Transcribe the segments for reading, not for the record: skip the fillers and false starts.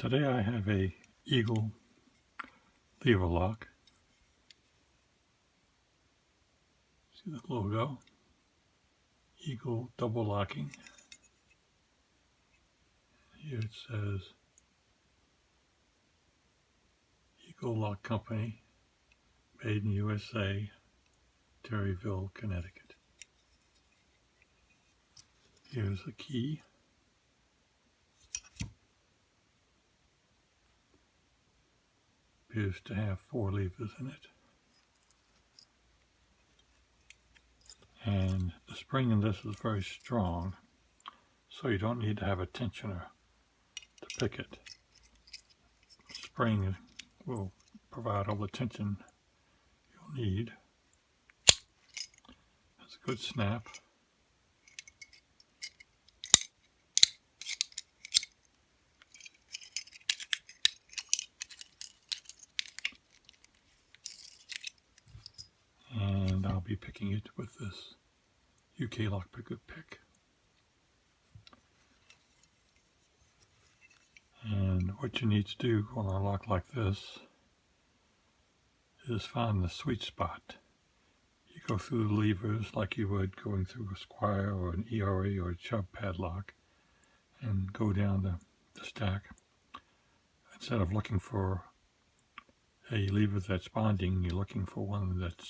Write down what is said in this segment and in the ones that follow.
Today I have a Eagle lever lock. See the logo? Eagle double locking. Here it says Eagle Lock Company, made in USA, Terryville, Connecticut. Here's the key. Appears to have 4 levers in it. And the spring in this is very strong, so you don't need to have a tensioner to pick it. The spring will provide all the tension you'll need. That's a good snap. And I'll be picking it with this UK lock picker pick. And what you need to do on a lock like this is find the sweet spot. You go through the levers like you would going through a Squire or an ERA or a Chubb padlock, and go down the stack. Instead of looking for a lever that's bonding, you're looking for one that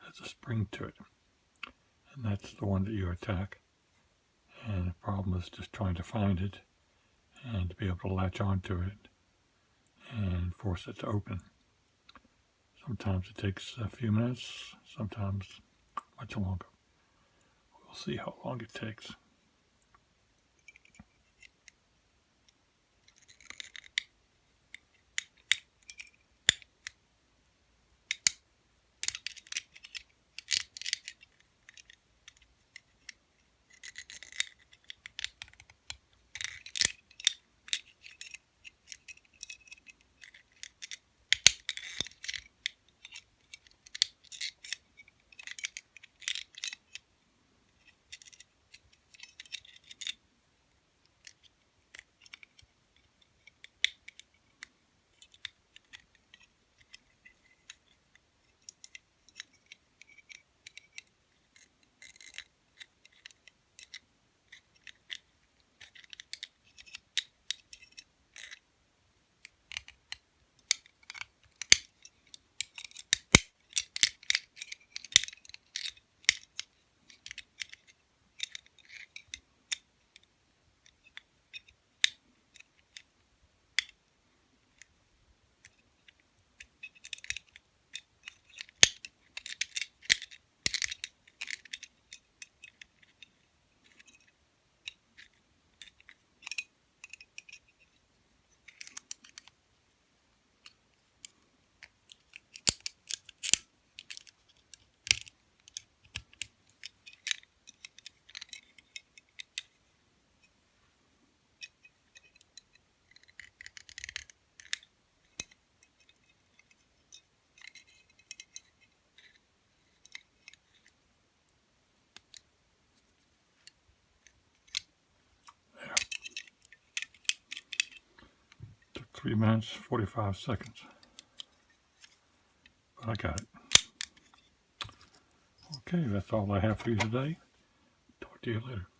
has a spring to it. And that's the one that you attack. And the problem is just trying to find it and to be able to latch onto it and force it to open. Sometimes it takes a few minutes, sometimes much longer. We'll see how long it takes. Took 3 minutes, 45 seconds. But I got it. Okay, that's all I have for you today. Talk to you later.